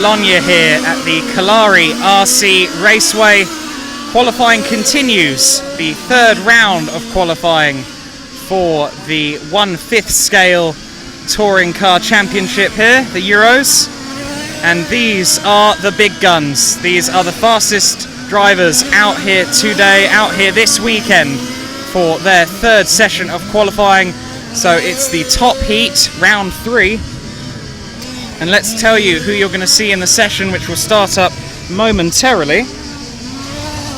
Bologna here at the Calari RC Raceway. Qualifying continues, the third round of qualifying for the 1/5 scale touring car championship here, the Euros. And these are the big guns. These are the fastest drivers out here today, out here this weekend for their third session of qualifying. So it's the top heat, round 3. And let's tell you who you're going to see in the session, which will start up momentarily.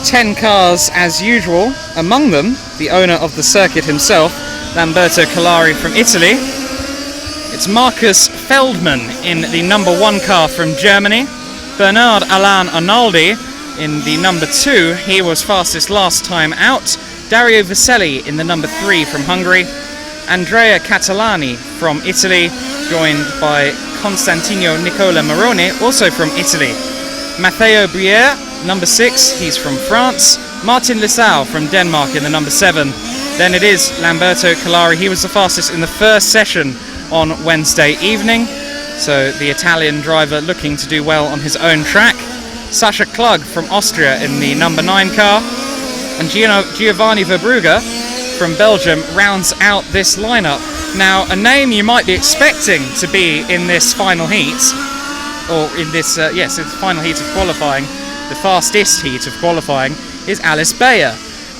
10 cars as usual, among them the owner of the circuit himself, Lamberto Calari from Italy. It's Marcus Feldman in the number 1 car from Germany. Bernard Alain Arnaldi in the number 2, he was fastest last time out. Dario Vaselli in the number 3 from Hungary. Andrea Catalani from Italy, joined by Constantino Nicola Maroni, also from Italy. Matteo Briere, number 6, he's from France. Martin Lissau from Denmark in the number 7. Then it is Lamberto Calari. He was the fastest in the first session on Wednesday evening, so the Italian driver looking to do well on his own track. Sascha Klug from Austria in the number 9 car. And Giovanni Verbrugge from Belgium rounds out this lineup. Now, a name you might be expecting to be in this final heat, or in this, it's the final heat of qualifying, the fastest heat of qualifying, is Alice Beyer.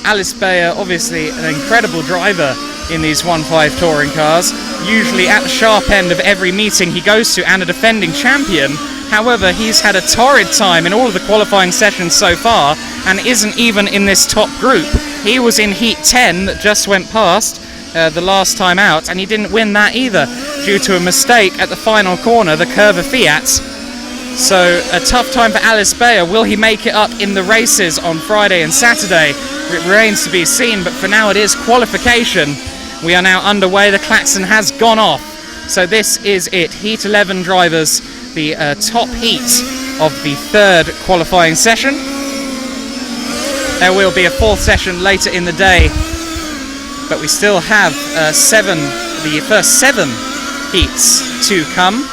Alice Beyer, obviously an incredible driver in these 1/5 touring cars, usually at the sharp end of every meeting he goes to, and a defending champion. However, he's had a torrid time in all of the qualifying sessions so far, and isn't even in this top group. He was in Heat 10 that just went past the last time out, and he didn't win that either, due to a mistake at the final corner, the Curva Fiat. So, a tough time for Alice Beyer. Will he make it up in the races on Friday and Saturday? It remains to be seen, but for now it is qualification. We are now underway, the klaxon has gone off. So this is it, Heat 11 drivers, the top heat of the third qualifying session. There will be a 4th session later in the day, but we still have the first 7 heats to come.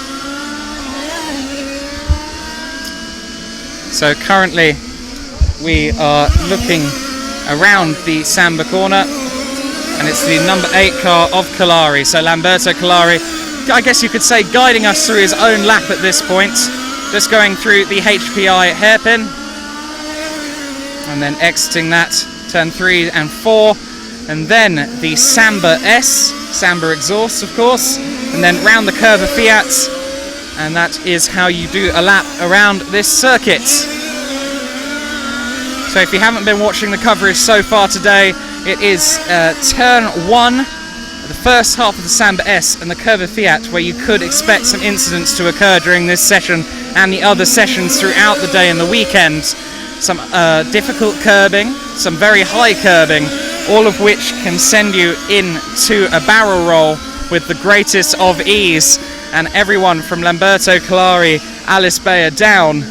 So currently we are looking around the Samba corner, and it's the number 8 car of Calari. So Lamberto Calari, I guess you could say, guiding us through his own lap at this point, just going through the HPI hairpin and then exiting that, turn 3 and 4, and then the Samba S, Samba exhaust of course, and then round the Curva Fiat, and that is how you do a lap around this circuit. So if you haven't been watching the coverage so far today, it is turn 1, the first half of the Samba S and the Curva Fiat, where you could expect some incidents to occur during this session and the other sessions throughout the day and the weekend. Some difficult curbing, some very high curbing, all of which can send you into a barrel roll with the greatest of ease. And everyone from Lamberto Calari, Alice Beyer down,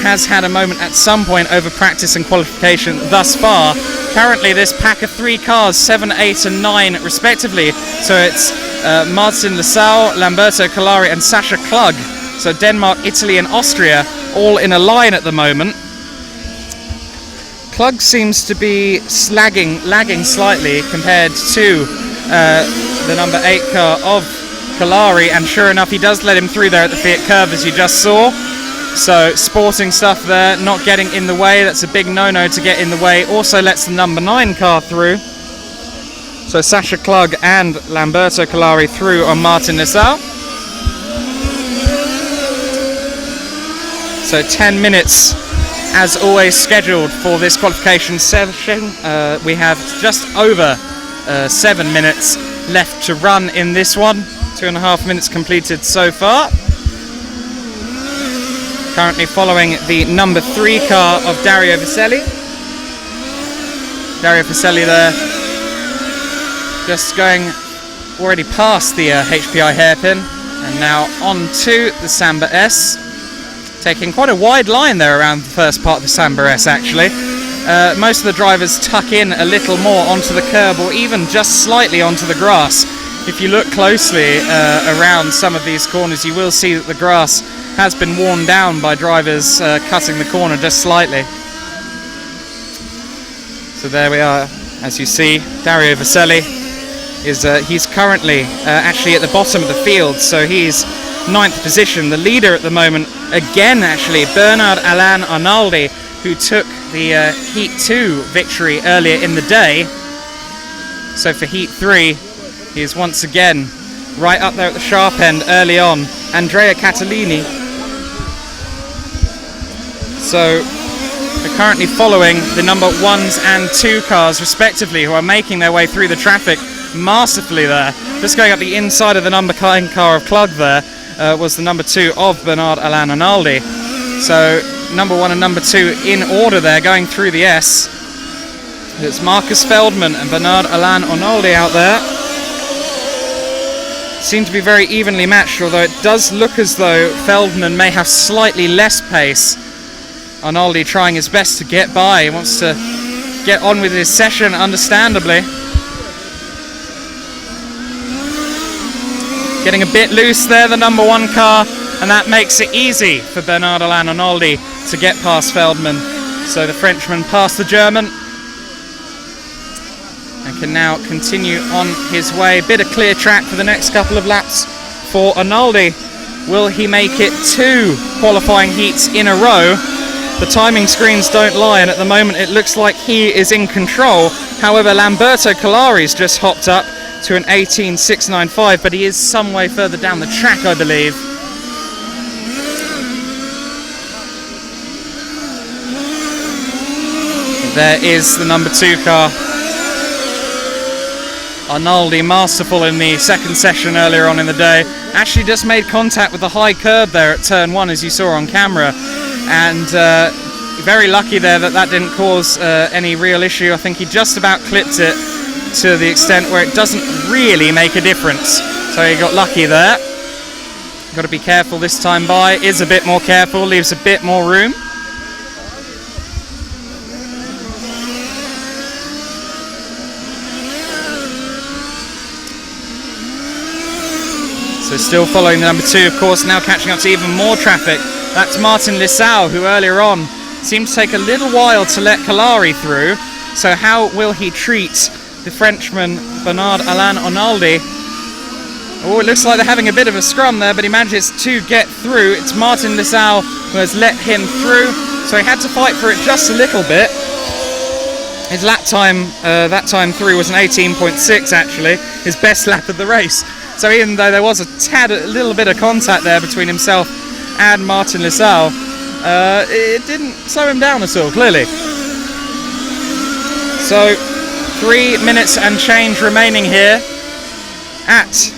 has had a moment at some point over practice and qualification thus far. Currently this pack of 3 cars, 7, 8 and 9 respectively. So it's Martin Lissau, Lamberto Calari and Sascha Klug. So Denmark, Italy and Austria all in a line at the moment. Klug seems to be lagging slightly compared to the number 8 car of Calari, and sure enough he does let him through there at the Fiat curve, as you just saw. So sporting stuff there, not getting in the way. That's a big no-no to get in the way. Also lets the number 9 car through. So Sascha Klug and Lamberto Calari through on Martin Lissau. So 10 minutes as always scheduled for this qualification session. We have just over 7 minutes left to run in this one. 2.5 minutes completed so far. Currently following the number 3 car of Dario Vaselli. Dario Vaselli there, just going already past the HPI hairpin, and now on to the Samba S. Taking quite a wide line there around the first part of the Samba S actually. Most of the drivers tuck in a little more onto the curb, or even just slightly onto the grass. If you look closely around some of these corners, you will see that the grass has been worn down by drivers cutting the corner just slightly. So there we are, as you see, Dario Vaselli is he's currently actually at the bottom of the field, so he's 9th position. The leader at the moment, again actually, Bernard Alain Arnaldi, who took the Heat 2 victory earlier in the day. So for Heat 3, he is once again right up there at the sharp end early on. Andrea Catalini. So we're currently following the number 1s and 2 cars respectively, who are making their way through the traffic masterfully there. Just going up the inside of the number 9 car of Klug there was the number 2 of Bernard Alain Arnaldi. So number 1 and number 2 in order there, going through the S. It's Marcus Feldman and Bernard Alain Arnaldi out there. Seem to be very evenly matched, although it does look as though Feldman may have slightly less pace. Arnaldi trying his best to get by. He wants to get on with his session, understandably. Getting a bit loose there, the number 1 car, and that makes it easy for Bernard Alain Arnaldi to get past Feldman. So the Frenchman passed the German and can now continue on his way. Bit of clear track for the next couple of laps for Arnaldi. Will he make it 2 qualifying heats in a row? The timing screens don't lie, and at the moment it looks like he is in control. However, Lamberto Collari's just hopped up to an 18.695, but he is some way further down the track, I believe. There is the number 2 car. Arnaldi, masterful in the second session earlier on in the day. Actually just made contact with the high curb there at turn 1, as you saw on camera. And very lucky there that didn't cause any real issue. I think he just about clipped it to the extent where it doesn't really make a difference. So he got lucky there. Got to be careful this time by. Is a bit more careful, leaves a bit more room. So still following the number 2, of course, now catching up to even more traffic. That's Martin Lissau, who earlier on seemed to take a little while to let Collari through. So how will he treat the Frenchman Bernard Alain Arnaldi? Oh, it looks like they're having a bit of a scrum there, but he manages to get through. It's Martin Lissau who has let him through, so he had to fight for it just a little bit. His lap time, that time through, was an 18.6 actually, his best lap of the race. So even though there was a little bit of contact there between himself and Martin Lissau, it didn't slow him down at all, clearly. So 3 minutes and change remaining here at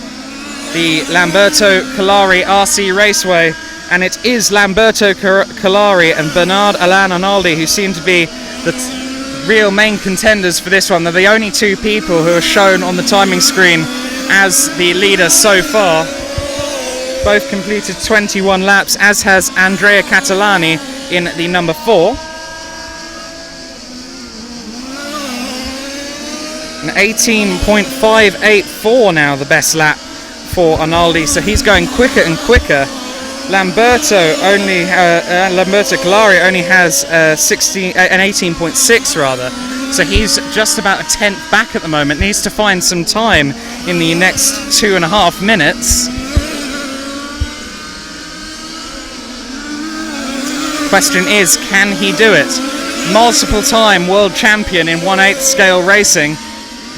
the Lamberto Collari RC Raceway, and it is Lamberto Collari and Bernard Alain Arnaldi who seem to be the real main contenders for this one. They're the only 2 people who are shown on the timing screen as the leader so far. Both completed 21 laps, as has Andrea Catalani in the number 4. An 18.584 now, the best lap for Arnaldi, so he's going quicker and quicker. Lamberto Collari only has an 18.6 rather, so he's just about a 10th back at the moment. Needs to find some time in the next 2.5 minutes. Question is, can he do it? Multiple time world champion in 1/8 scale racing.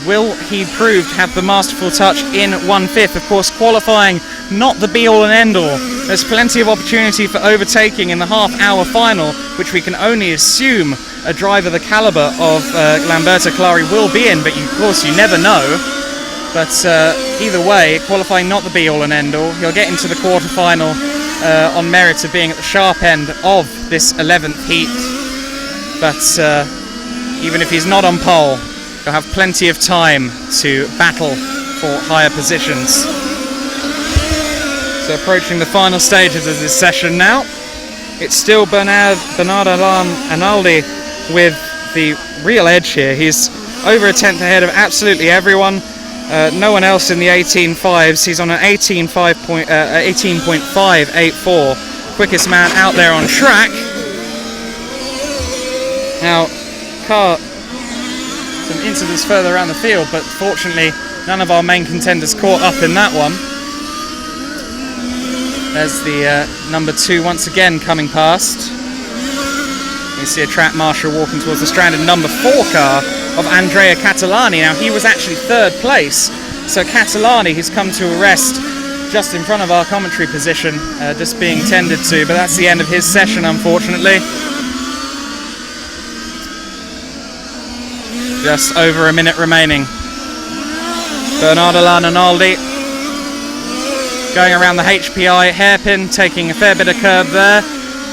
Will he prove to have the masterful touch in 1/5? Of course, qualifying not the be-all and end-all. There's plenty of opportunity for overtaking in the half-hour final, which we can only assume a driver the caliber of Lamberto Collari will be in, but of course you never know. But either way, qualifying not the be-all and end-all. He'll get into the quarter-final on merit of being at the sharp end of this 11th heat. But even if he's not on pole, he'll have plenty of time to battle for higher positions. So approaching the final stages of this session now. It's still Bernard Alain Arnaldi with the real edge here. He's over a 10th ahead of absolutely everyone. No one else in the 18.5s. He's on an 18.584 quickest man out there on track. Now, car some incidents further around the field, but fortunately none of our main contenders caught up in that one. There's the number 2 once again coming past. You see a track marshal walking towards the stranded number 4 car of Andrea Catalani. Now, he was actually 3rd place, so Catalani, he's come to a rest just in front of our commentary position, just being tended to, but that's the end of his session, unfortunately. Just over a minute remaining. Bernardo Lananaldi going around the HPI hairpin, taking a fair bit of curb there.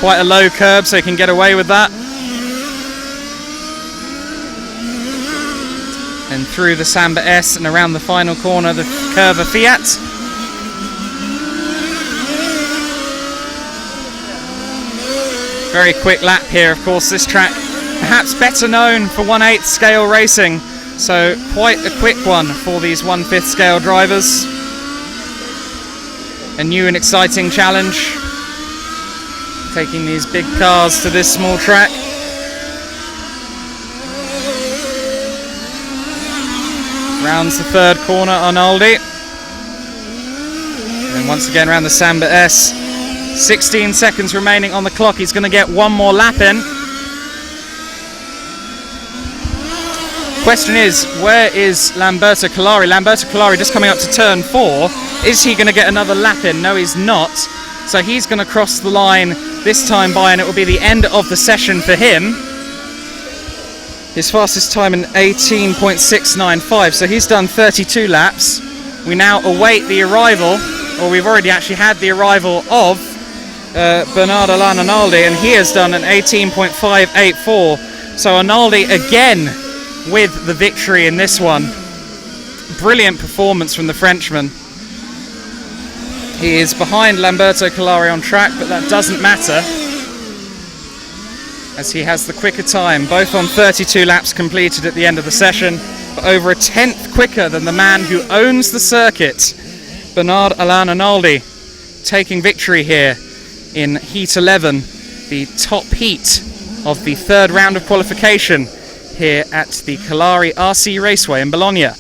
Quite a low curb, so he can get away with that. And through the Samba S and around the final corner, the Curva Fiat. Very quick lap here, of course. This track perhaps better known for 1/8 scale racing, so quite a quick one for these 1/5 scale drivers. A new and exciting challenge, taking these big cars to this small track. Rounds the 3rd corner, Arnoldi. And once again around the Samba S. 16 seconds remaining on the clock. He's going to get one more lap in. Question is, where is Lamberto Collari? Lamberto Collari just coming up to turn 4. Is he going to get another lap in? No, he's not. So he's going to cross the line this time by, and it will be the end of the session for him. His fastest time in 18.695, so he's done 32 laps. We now await the arrival, or we've already actually had the arrival of Bernardo Lananaldi, and he has done an 18.584. So Arnaldi again with the victory in this one. Brilliant performance from the Frenchman. He is behind Lamberto Collari on track, but that doesn't matter, as he has the quicker time, both on 32 laps completed at the end of the session, but over a 10th quicker than the man who owns the circuit, Bernard Alain Arnaldi, taking victory here in Heat 11, the top heat of the 3rd round of qualification here at the Collari RC Raceway in Bologna.